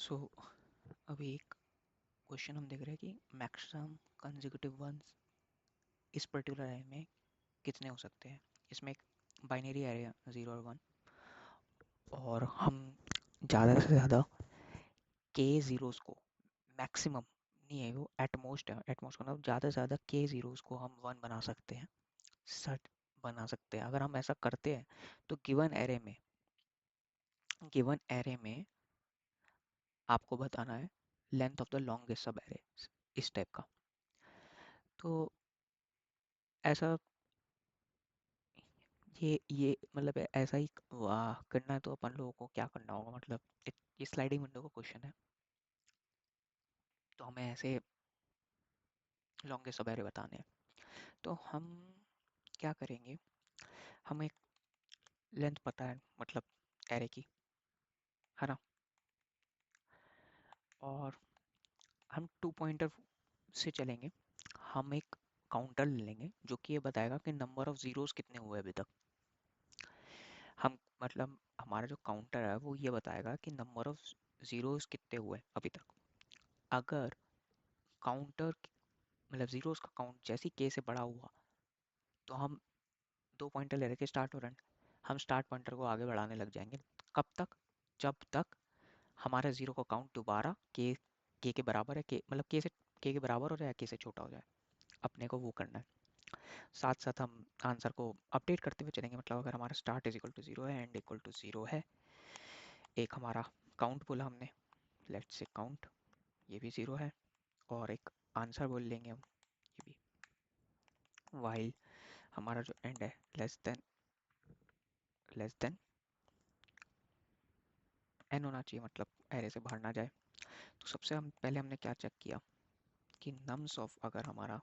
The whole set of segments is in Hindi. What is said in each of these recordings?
सो अभी एक क्वेश्चन हम देख रहे हैं कि मैक्सिमम कंसेक्यूटिव वंस इस पर्टिकुलर एरे में कितने हो सकते हैं। इसमें एक बाइनरी एरे है 0 और 1, और हम ज़्यादा से ज़्यादा के ज़ीरोज़ को, मैक्सिमम नहीं है वो, एटमोस्ट है, एटमोस्ट मतलब ज़्यादा से ज़्यादा के ज़ीरोज़ को हम 1 बना सकते हैं, सट बना सकते हैं। अगर हम ऐसा करते हैं तो गिवन एरे में आपको बताना है लेंथ ऑफ द लॉन्गेस्ट सब एरे, इस टाइप का। तो ऐसा ये मतलब ऐसा ही वाह करना है। तो अपन लोगों को क्या करना होगा, मतलब ये स्लाइडिंग विंडो का क्वेश्चन है, तो हमें ऐसे लॉन्गेस्ट सब एरे बताने हैं। तो हम क्या करेंगे, हम एक लेंथ पता है मतलब एरे की, है ना, और हम 2 पॉइंटर से चलेंगे। हम एक काउंटर ले लेंगे जो कि ये बताएगा कि नंबर ऑफ ज़ीरोज़ कितने हुए अभी तक। हम मतलब हमारा जो काउंटर है वो ये बताएगा कि नंबर ऑफ ज़ीरोज़ कितने हुए अभी तक। अगर काउंटर मतलब ज़ीरोज़ का काउंट जैसे ही के से बड़ा हुआ तो हम 2 पॉइंटर ले रखे स्टार्ट और एंड, हम स्टार्ट पॉइंटर को आगे बढ़ाने लग जाएंगे। कब तक? जब तक हमारा ज़ीरो का काउंट दोबारा के बराबर है, के मतलब के बराबर हो जाए, के से छोटा हो जाए, अपने को वो करना है। साथ साथ हम आंसर को अपडेट करते हुए चलेंगे। मतलब अगर हमारा start is equal to zero है, एंड इक्वल टू ज़ीरो है, एक हमारा काउंट बोला हमने, लेट्स से काउंट, ये भी ज़ीरो है, और एक आंसर बोल लेंगे हम ये भी, वाइल हमारा जो एंड है लेस देन एन होना चाहिए, मतलब एरे से बाहर ना जाए। तो सबसे हम पहले हमने क्या चेक किया कि नम्स ऑफ, अगर हमारा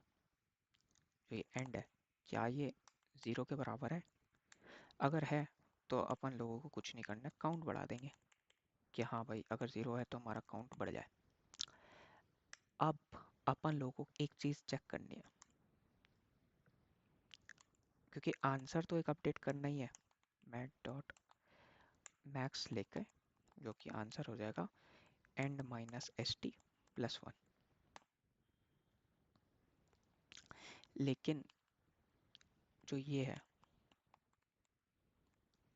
जो ये एंड है क्या ये ज़ीरो के बराबर है। अगर है तो अपन लोगों को कुछ नहीं करना है, काउंट बढ़ा देंगे कि हाँ भाई अगर ज़ीरो है तो हमारा काउंट बढ़ जाए। अब अपन लोगों को एक चीज़ चेक करनी है, क्योंकि आंसर तो एक अपडेट करना ही है, मैट डॉट मैक्स लेकर, जो कि आंसर हो जाएगा and minus S T plus one. लेकिन जो ये है,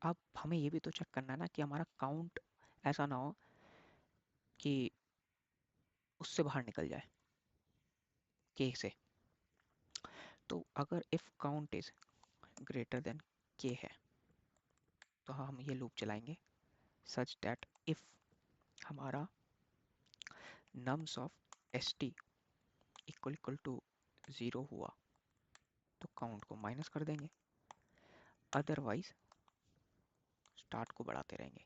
अब हमें ये भी तो चेक करना है ना कि हमारा काउंट ऐसा ना हो कि उससे बाहर निकल जाए के से। तो अगर if count is greater than K है तो हम ये लूप चलाएंगे सच दैट इफ हमारा nums of S T equal equal to zero हुआ तो काउंट को माइनस कर देंगे, अदरवाइज स्टार्ट को बढ़ाते रहेंगे।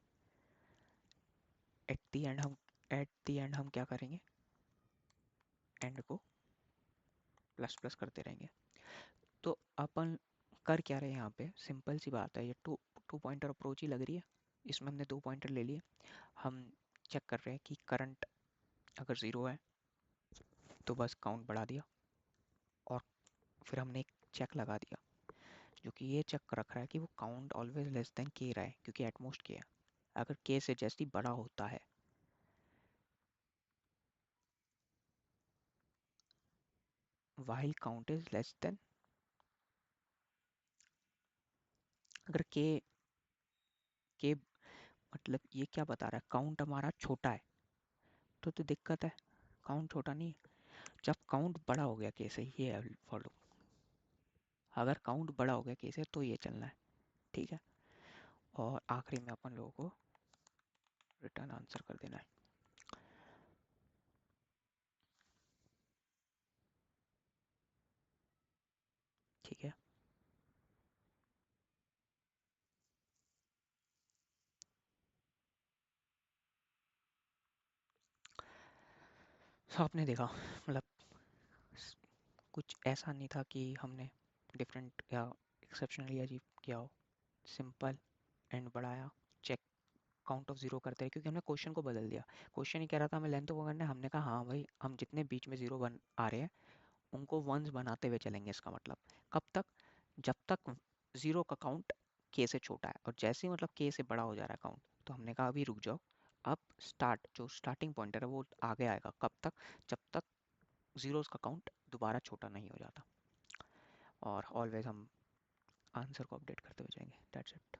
एट द एंड हम क्या करेंगे, एंड को प्लस प्लस करते रहेंगे। तो अपन कर क्या रहे हैं यहाँ पे, सिंपल सी बात है, ये टू पॉइंटर अप्रोच ही लग रही है। इसमें हमने 2 पॉइंटर ले लिए। हम चेक कर रहे हैं कि करंट अगर ज़ीरो है तो बस काउंट बढ़ा दिया, और फिर हमने एक चेक लगा दिया जो कि ये चेक रख रहा है कि वो काउंट ऑलवेज लेस देन के रहा है, क्योंकि एटमोस्ट के है। अगर के से जैसे ही बड़ा होता है, while count is less than, अगर के मतलब ये क्या बता रहा है, काउंट हमारा छोटा है तो दिक्कत है, काउंट छोटा नहीं है। जब काउंट बड़ा हो गया के से, ये है फॉलो, अगर काउंट बड़ा हो गया के से तो ये चलना है, ठीक है। और आखिरी में अपन लोगों को रिटर्न आंसर कर देना है, ठीक है। तो आपने देखा मतलब कुछ ऐसा नहीं था कि हमने डिफरेंट या एक्सेप्शनली अजीब किया हो। सिंपल एंड बढ़ाया, चेक काउंट ऑफ ज़ीरो करते रहे, क्योंकि हमने क्वेश्चन को बदल दिया। क्वेश्चन ही कह रहा था हमें लेंथ को करना है, हमने कहा हाँ भाई हम जितने बीच में ज़ीरो बन आ रहे हैं उनको वंस बनाते हुए चलेंगे। इसका मतलब कब तक, जब तक ज़ीरो का काउंट के से छोटा है, और जैसे ही मतलब के से बड़ा हो जा रहा है काउंट, तो हमने कहा अभी रुक जाओ, अब स्टार्ट जो स्टार्टिंग पॉइंटर है वो आगे आएगा कब तक, जब तक ज़ीरोज़ का काउंट दोबारा छोटा नहीं हो जाता। और ऑलवेज हम आंसर को अपडेट करते हुए जाएंगे। That's it.